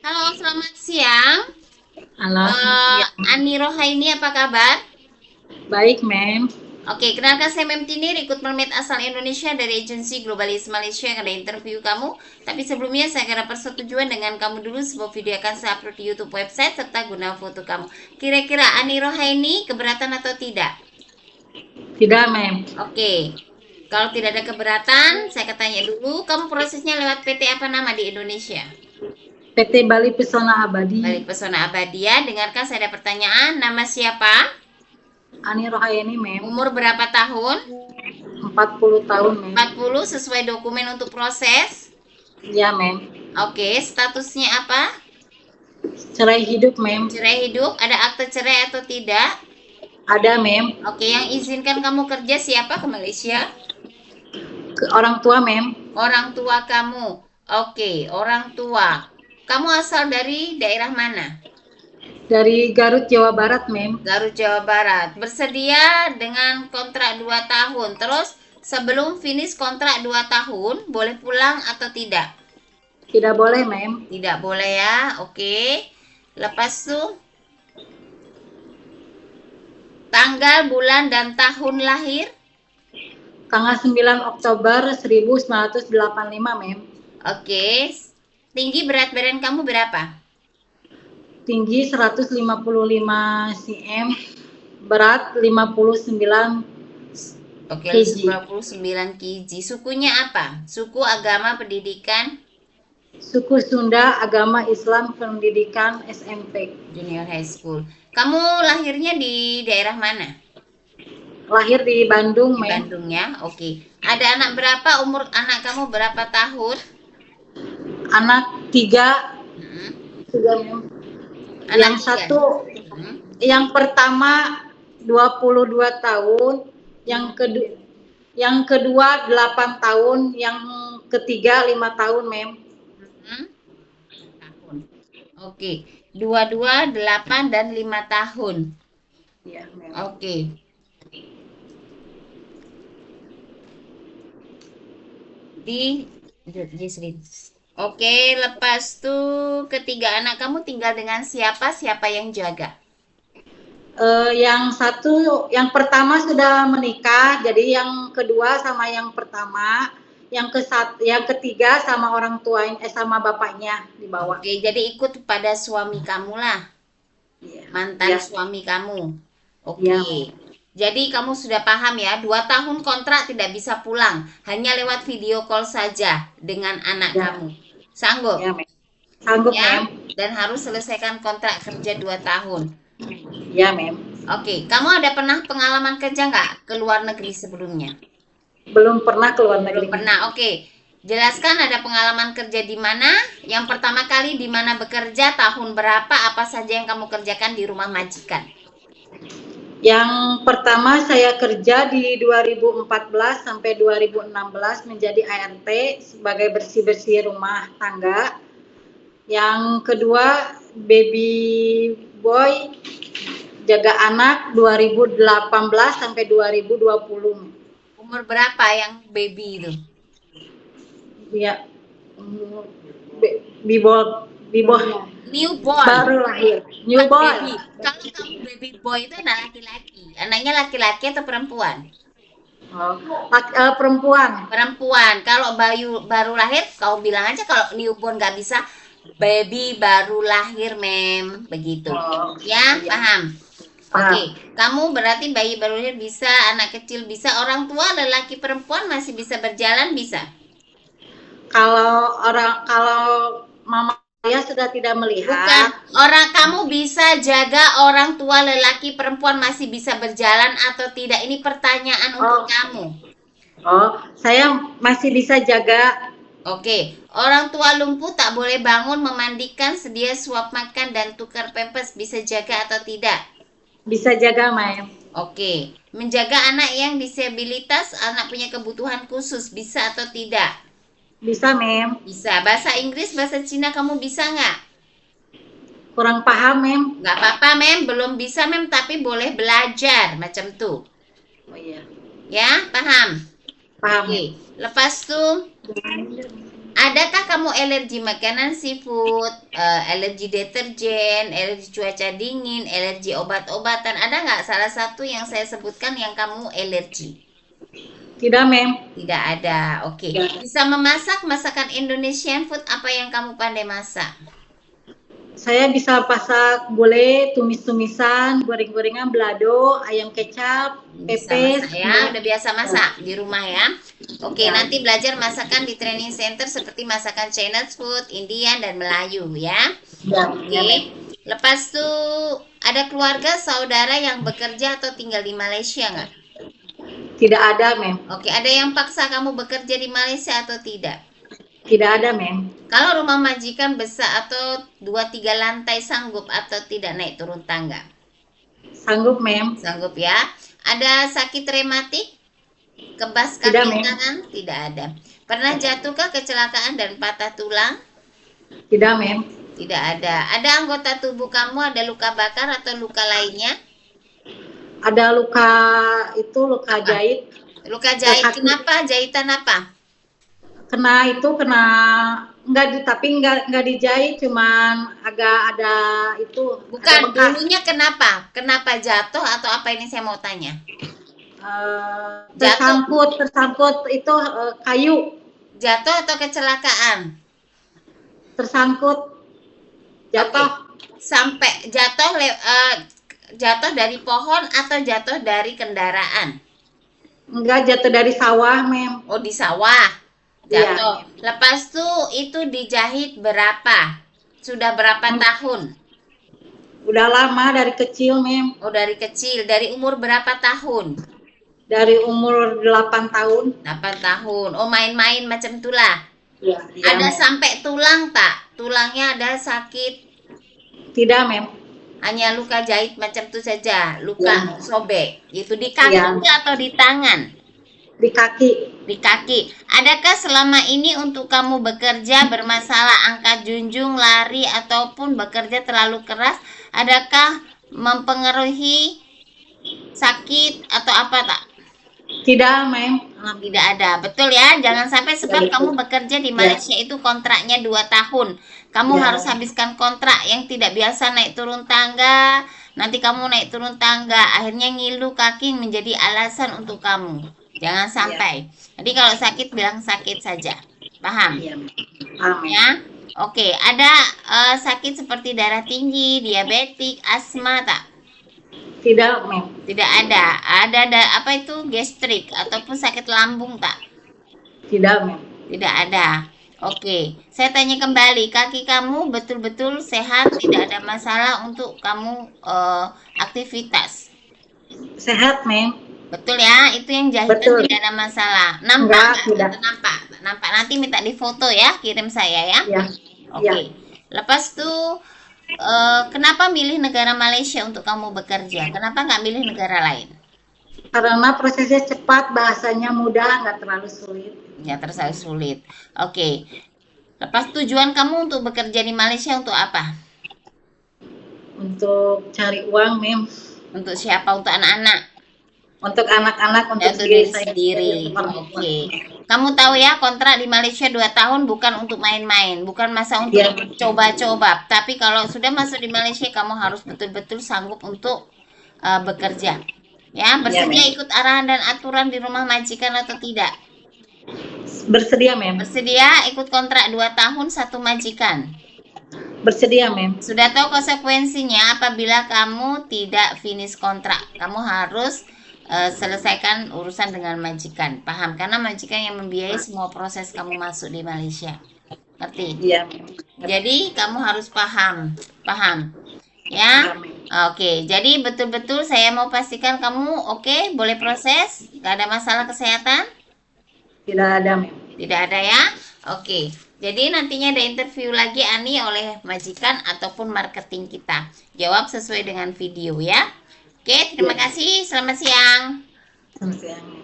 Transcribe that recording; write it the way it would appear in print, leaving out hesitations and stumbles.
Halo, selamat siang. Halo, selamat siang. Ani Rohaini, apa kabar? Baik, Mem. Oke, kenalkan saya Mem Tini, Recruit Permit asal Indonesia dari agensi Globalis Malaysia yang ada interview kamu. Tapi sebelumnya saya akan persetujuan dengan kamu dulu sebuah video akan saya upload di YouTube website serta guna foto kamu. Kira-kira Ani Rohaini keberatan atau tidak? Tidak, Mem. Oke, kalau tidak ada keberatan, saya akan tanya dulu, kamu prosesnya lewat PT apa nama di Indonesia? PT Bali Pesona Abadi. Balik Pesona Abadia, dengarkan saya ada pertanyaan, nama siapa? Ani Rohaini, Mem. Umur berapa tahun? 40 tahun, Mem. 40 sesuai dokumen untuk proses. Ya, Mem. Oke, statusnya apa? Cerai hidup, Mem. Cerai hidup, ada akte cerai atau tidak? Ada, Mem. Oke, yang izinkan kamu kerja siapa ke Malaysia? Ke orang tua, Mem. Orang tua kamu. Oke, orang tua. Kamu asal dari daerah mana? Dari Garut, Jawa Barat, Mem. Garut, Jawa Barat. Bersedia dengan kontrak 2 tahun. Terus sebelum finish kontrak 2 tahun, boleh pulang atau tidak? Tidak boleh, Mem. Tidak boleh ya. Oke. Lepas tuh tanggal, bulan, dan tahun lahir. Tanggal 9 Oktober 1985, Mem. Oke. Tinggi berat badan kamu berapa? Tinggi 155 cm, berat 59 Oke, kg. 59 kg. Sukunya apa? Suku, agama, pendidikan? Suku Sunda, agama Islam, pendidikan SMP. Junior high school. Kamu lahirnya di daerah mana? Lahir di Bandung, Di Mem. Bandung ya. Oke. Ada anak berapa? Umur anak kamu berapa tahun? Anak 3, Hmm. 3, Mem. Anak Yang 3. satu, Hmm. yang pertama 22 tahun, yang kedua 8 tahun, yang ketiga 5 tahun, Mem. Hmm. Tahun. Oke. 22, 8, dan 5 tahun. Ya, Mem. Oke. Di screen. Oke, lepas tuh ketiga anak kamu tinggal dengan siapa? Siapa yang jaga? Yang pertama sudah menikah, jadi yang kedua sama yang pertama, yang ketiga sama orang tua, sama bapaknya dibawa. Oke, jadi ikut pada suami kamu lah. Ya. Mantan Ya. suami kamu. Oke. Ya. Jadi kamu sudah paham ya, 2 tahun kontrak tidak bisa pulang, hanya lewat video call saja dengan anak Ya. kamu. Sanggup? Ya, Mem. Sanggup, Ya, Mem. dan harus selesaikan kontrak kerja 2 tahun. Ya, Mem. Oke, kamu ada pernah pengalaman kerja nggak ke luar negeri sebelumnya? Belum pernah keluar negeri. Belum pernah. Oke. Jelaskan ada pengalaman kerja di mana? Yang pertama kali di mana bekerja, tahun berapa, apa saja yang kamu kerjakan di rumah majikan? Yang pertama saya kerja di 2014 sampai 2016 menjadi ART sebagai bersih-bersih rumah tangga. Yang kedua baby boy jaga anak 2018 sampai 2020. Umur berapa yang baby itu? Ya, newborn Newborn. baru lahir. Bukan Newborn. baby. Kalau kamu baby boy itu anak laki-laki. Anaknya laki-laki atau perempuan? Perempuan. Perempuan. Kalau baru lahir, kau bilang aja kalau newborn nggak bisa. Baby baru lahir, Mem. Begitu. Oh, Ya, iya. paham? Paham. Oke, kamu berarti bayi baru lahir bisa, anak kecil bisa, orang tua, lelaki, perempuan masih bisa berjalan, bisa? Kalau mama saya sudah tidak melihat. Bukan, kamu bisa jaga orang tua, lelaki, perempuan masih bisa berjalan atau tidak? Ini pertanyaan untuk kamu. Oh, saya masih bisa jaga. Oke, orang tua lumpuh tak boleh bangun, memandikan, sedia suap makan, dan tukar pampers, bisa jaga atau tidak? Bisa jaga, Mem. Oke, menjaga anak yang disabilitas, anak punya kebutuhan khusus, bisa atau tidak? Bisa, Mem. Bisa. Bahasa Inggris, bahasa Cina kamu bisa nggak? Kurang paham, Mem. Nggak apa-apa, Mem. Belum bisa, Mem, tapi boleh belajar. Macam tuh. Oh iya. Ya, paham? Paham. Oke. Lepas tuh, Adakah kamu alergi makanan seafood, alergi deterjen, alergi cuaca dingin, alergi obat-obatan? Ada nggak salah satu yang saya sebutkan yang kamu alergi? Tidak, Mem. Tidak ada. Oke. Bisa memasak masakan Indonesian food, apa yang kamu pandai masak? Saya bisa masak gulai, tumis-tumisan, goreng-gorengan, balado, ayam kecap, Bisa pepes. masak ya, udah biasa masak di rumah ya. Oke, Ya. nanti belajar masakan di training center seperti masakan Chinese food, Indian dan Melayu ya. Ya, Oke. Lepas itu ada keluarga saudara yang bekerja atau tinggal di Malaysia nggak? Tidak ada, Mem. Oke, ada yang paksa kamu bekerja di Malaysia atau tidak? Tidak ada, Mem. Kalau rumah majikan besar atau 2-3 lantai sanggup atau tidak naik turun tangga? Sanggup, Mem. Sanggup ya. Ada sakit rematik? Kebas Tidak, kaki Mem. tangan? Tidak ada. Pernah jatuhkah kecelakaan dan patah tulang? Tidak, Mem. Tidak ada. Ada anggota tubuh kamu ada luka bakar atau luka lainnya? Ada luka luka jahit. Luka jahit. Kaki. Kenapa? Jahitan apa? Kena tapi enggak dijahit, cuman agak ada itu. Bukan, ada bekas. dulunya kenapa? Kenapa jatuh atau apa ini saya mau tanya? Tersangkut itu kayu. Jatuh atau kecelakaan? Tersangkut. Jatuh. Sampai jatuh dari pohon atau jatuh dari kendaraan? Enggak, jatuh dari sawah, Mem. Oh, di sawah. Iya. Jatuh. Lepas itu dijahit berapa? Sudah berapa tahun? Udah lama, dari kecil, Mem. Oh, dari kecil. Dari umur berapa tahun? Dari umur 8 tahun. 8 tahun. Oh, main-main macam itulah. Iya. Ada sampai tulang tak? Tulangnya ada sakit? Tidak, Mem. Hanya luka jahit macam itu saja. Luka Ya. sobek. Itu di kaki atau di tangan? Di kaki. Di kaki. Adakah selama ini untuk kamu bekerja bermasalah angkat junjung, lari, ataupun bekerja terlalu keras? Adakah mempengaruhi sakit atau apa tak? Tidak, Mem. Tidak ada. Betul ya? Jangan sampai sebab Ya, kamu bekerja di Malaysia itu kontraknya 2 tahun. Kamu Ya. harus habiskan kontrak yang tidak biasa naik turun tangga. Nanti kamu naik turun tangga, akhirnya ngilu kaki menjadi alasan untuk kamu. Jangan sampai. Jadi kalau sakit bilang sakit saja. Paham? Iya, Mem. Paham, Mem. Ya. Oke, ada sakit seperti darah tinggi, diabetik, asma tak? Tidak, Mem. Tidak ada. Ada apa itu gastrik ataupun sakit lambung tak? Tidak, Mem. Tidak ada. Oke, saya tanya kembali, kaki kamu betul-betul sehat, tidak ada masalah untuk kamu aktivitas? Sehat, Mem. Betul ya, itu yang jahitan Betul. tidak ada masalah. Nampak Enggak, nggak? tidak. Nampak. Nanti minta difoto ya, kirim saya ya. Ya. Oke. Ya. Lepas itu kenapa milih negara Malaysia untuk kamu bekerja? Kenapa nggak milih negara lain? Karena prosesnya cepat, bahasanya mudah, nggak terlalu sulit. Ya, terlalu sulit. Oke. Lepas tujuan kamu untuk bekerja di Malaysia untuk apa? Untuk cari uang, Mem. Untuk siapa? Untuk anak-anak? Untuk anak-anak, untuk Untuk diri diri saya sendiri. Oke. Kamu tahu ya, kontrak di Malaysia 2 tahun bukan untuk main-main, bukan masa untuk Ya. coba-coba. Tapi kalau sudah masuk di Malaysia, kamu harus betul-betul sanggup untuk bekerja. Ya, bersedia ikut arahan dan aturan di rumah majikan atau tidak? Bersedia, Mem. Bersedia ikut kontrak 2 tahun 1 majikan. Bersedia, Mem. Sudah tahu konsekuensinya apabila kamu tidak finish kontrak. Kamu harus selesaikan urusan dengan majikan. Paham? Karena majikan yang membiayai semua proses kamu masuk di Malaysia. Ngerti? Iya, Mem. Jadi kamu harus paham. Ya? Oke, jadi betul-betul saya mau pastikan kamu oke, boleh proses? Gak ada masalah kesehatan? Tidak ada, Mem. Tidak ada ya? Oke. Jadi nantinya ada interview lagi Ani oleh majikan ataupun marketing kita. Jawab sesuai dengan video ya. Oke, terima kasih. Selamat siang. Selamat siang.